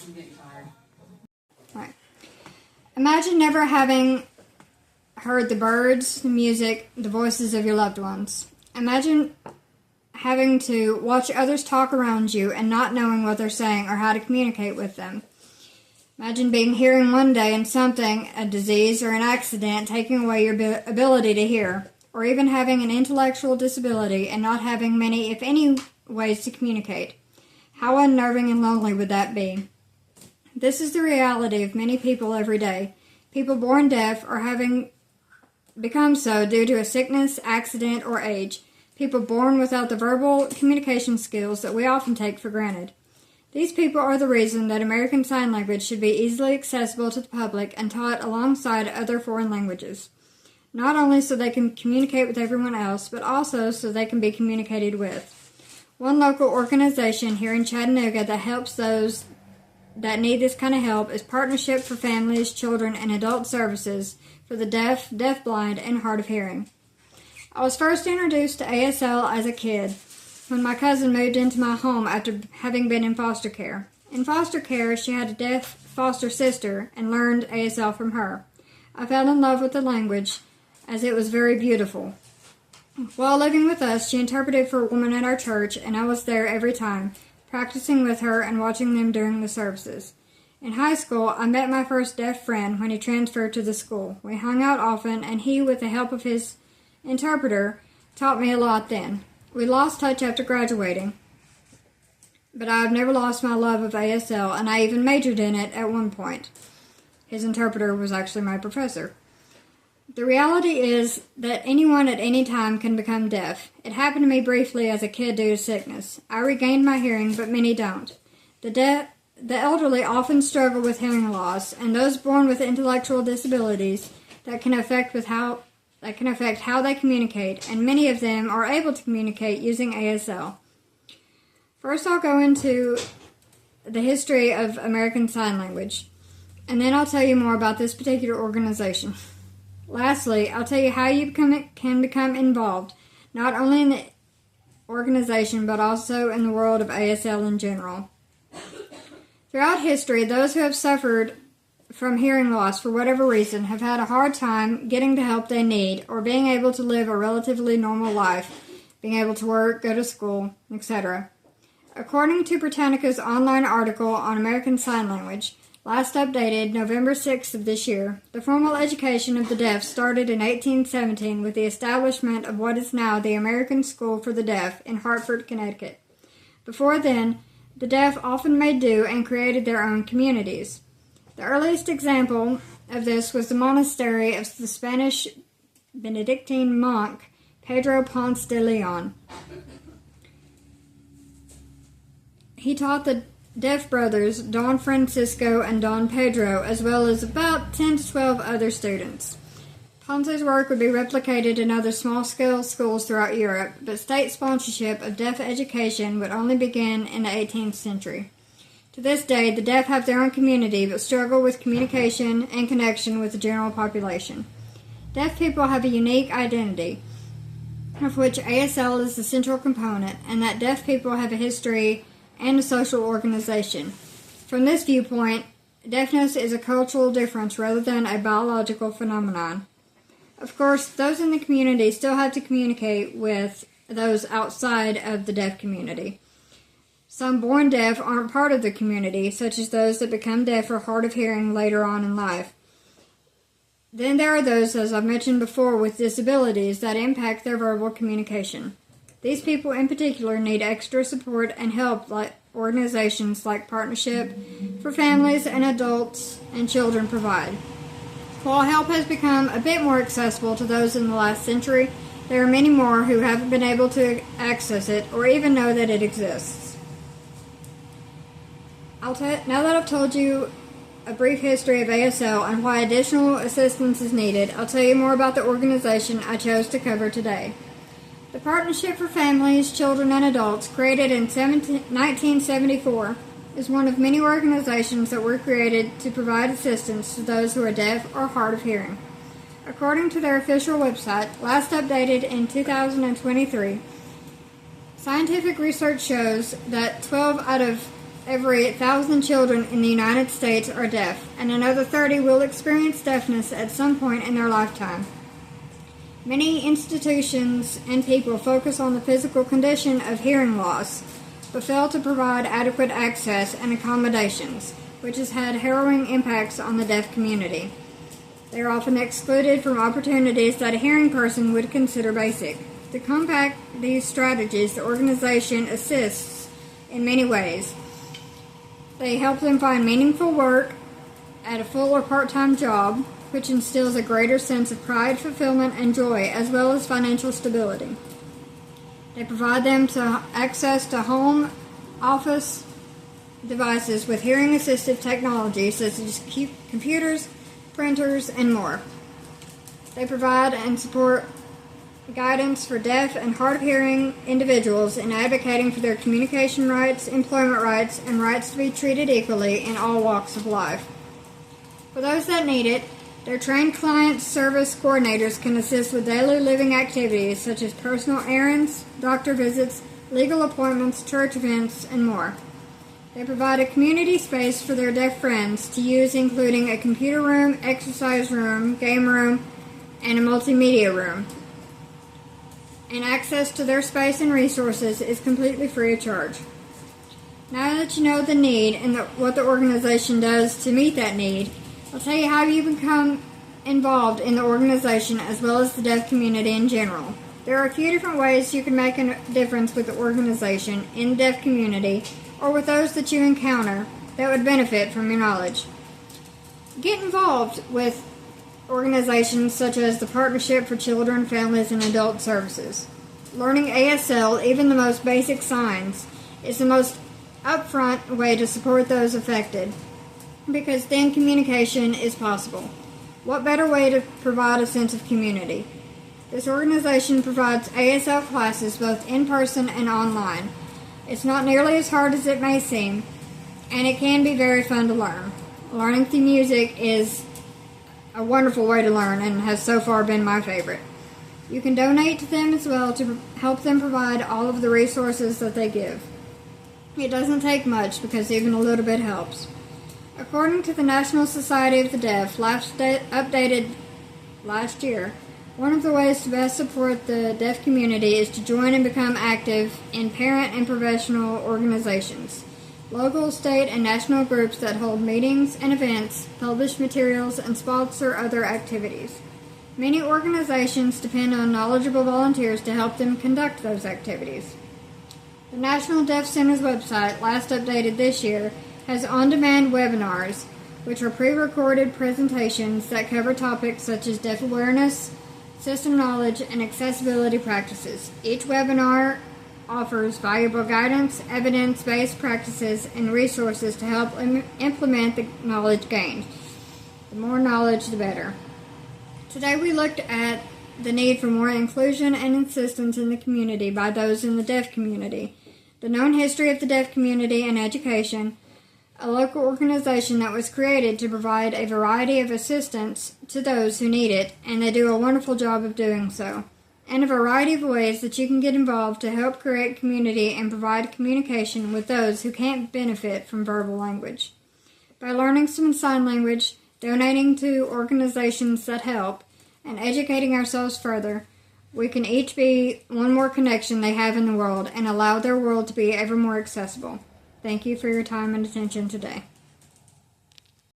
I'm getting tired. Right. Imagine never having heard the birds, the music, the voices of your loved ones. Imagine having to watch others talk around you and not knowing what they're saying or how to communicate with them. Imagine being hearing one day and something, a disease or an accident, taking away your ability to hear, or even having an intellectual disability and not having many, if any, ways to communicate. How unnerving and lonely would that be? This is the reality of many people every day. People born deaf or having become so due to a sickness, accident, or age. People born without the verbal communication skills that we often take for granted. These people are the reason that American Sign Language should be easily accessible to the public and taught alongside other foreign languages. Not only so they can communicate with everyone else, but also so they can be communicated with. One local organization here in Chattanooga that helps those that need this kind of help is Partnership for Families, Children, and Adult Services for the Deaf, Deafblind, and Hard of Hearing. I was first introduced to ASL as a kid when my cousin moved into my home after having been in foster care. In foster care, she had a deaf foster sister and learned ASL from her. I fell in love with the language as it was very beautiful. While living with us, she interpreted for a woman at our church, and I was there every time, practicing with her and watching them during the services. In high school, I met my first deaf friend when he transferred to the school. We hung out often, and he, with the help of his interpreter, taught me a lot then. We lost touch after graduating, but I have never lost my love of ASL, and I even majored in it at one point. His interpreter was actually my professor. The reality is that anyone at any time can become deaf. It happened to me briefly as a kid due to sickness. I regained my hearing, but many don't. The elderly often struggle with hearing loss, and those born with intellectual disabilities that can affect how they communicate, and many of them are able to communicate using ASL. First, I'll go into the history of American Sign Language, and then I'll tell you more about this particular organization. Lastly, I'll tell you how you can become involved, not only in the organization, but also in the world of ASL in general. Throughout history, those who have suffered from hearing loss for whatever reason have had a hard time getting the help they need or being able to live a relatively normal life, being able to work, go to school, etc. According to Britannica's online article on American Sign Language, last updated November 6th of this year, the formal education of the deaf started in 1817 with the establishment of what is now the American School for the Deaf in Hartford, Connecticut. Before then, the deaf often made do and created their own communities. The earliest example of this was the monastery of the Spanish Benedictine monk Pedro Ponce de Leon. He taught the deaf brothers Don Francisco and Don Pedro, as well as about 10 to 12 other students. Ponce's work would be replicated in other small-scale schools throughout Europe, but state sponsorship of deaf education would only begin in the 18th century. To this day, the deaf have their own community but struggle with communication and connection with the general population. Deaf people have a unique identity, of which ASL is the central component, and that deaf people have a history and a social organization. From this viewpoint, deafness is a cultural difference rather than a biological phenomenon. Of course, those in the community still have to communicate with those outside of the deaf community. Some born deaf aren't part of the community, such as those that become deaf or hard of hearing later on in life. Then there are those, as I've mentioned before, with disabilities that impact their verbal communication. These people in particular need extra support and help like organizations like Partnership for Families and Adults and Children provide. While help has become a bit more accessible to those in the last century, there are many more who haven't been able to access it or even know that it exists. Now that I've told you a brief history of ASL and why additional assistance is needed, I'll tell you more about the organization I chose to cover today. The Partnership for Families, Children, and Adults, created in 1974, is one of many organizations that were created to provide assistance to those who are deaf or hard of hearing. According to their official website, last updated in 2023, scientific research shows that 12 out of every 1,000 children in the United States are deaf, and another 30 will experience deafness at some point in their lifetime. Many institutions and people focus on the physical condition of hearing loss, but fail to provide adequate access and accommodations, which has had harrowing impacts on the deaf community. They are often excluded from opportunities that a hearing person would consider basic. To combat these strategies, the organization assists in many ways. They help them find meaningful work at a full or part-time job, which instills a greater sense of pride, fulfillment, and joy, as well as financial stability. They provide them access to home office devices with hearing-assistive technology such as computers, printers, and more. They provide and support guidance for deaf and hard-of-hearing individuals in advocating for their communication rights, employment rights, and rights to be treated equally in all walks of life. For those that need it, their trained client service coordinators can assist with daily living activities such as personal errands, doctor visits, legal appointments, church events, and more. They provide a community space for their deaf friends to use, including a computer room, exercise room, game room, and a multimedia room. And access to their space and resources is completely free of charge. Now that you know the need and what the organization does to meet that need, I'll tell you how you become involved in the organization as well as the deaf community in general. There are a few different ways you can make a difference with the organization in the deaf community or with those that you encounter that would benefit from your knowledge. Get involved with organizations such as the Partnership for Children, Families, and Adult Services. Learning ASL, even the most basic signs, is the most upfront way to support those affected, because then communication is possible. What better way to provide a sense of community? This organization provides ASL classes both in person and online. It's not nearly as hard as it may seem, and it can be very fun to learn. Learning through music is a wonderful way to learn and has so far been my favorite. You can donate to them as well to help them provide all of the resources that they give. It doesn't take much because even a little bit helps. According to the National Society of the Deaf, updated last year, one of the ways to best support the deaf community is to join and become active in parent and professional organizations, local, state, and national groups that hold meetings and events, publish materials, and sponsor other activities. Many organizations depend on knowledgeable volunteers to help them conduct those activities. The National Deaf Center's website, last updated this year, has on-demand webinars, which are pre-recorded presentations that cover topics such as deaf awareness, system knowledge, and accessibility practices. Each webinar offers valuable guidance, evidence-based practices, and resources to help implement the knowledge gained. The more knowledge, the better. Today we looked at the need for more inclusion and assistance in the community by those in the deaf community, the known history of the deaf community and education, a local organization that was created to provide a variety of assistance to those who need it, and they do a wonderful job of doing so, and a variety of ways that you can get involved to help create community and provide communication with those who can't benefit from verbal language. By learning some sign language, donating to organizations that help, and educating ourselves further, we can each be one more connection they have in the world and allow their world to be ever more accessible. Thank you for your time and attention today.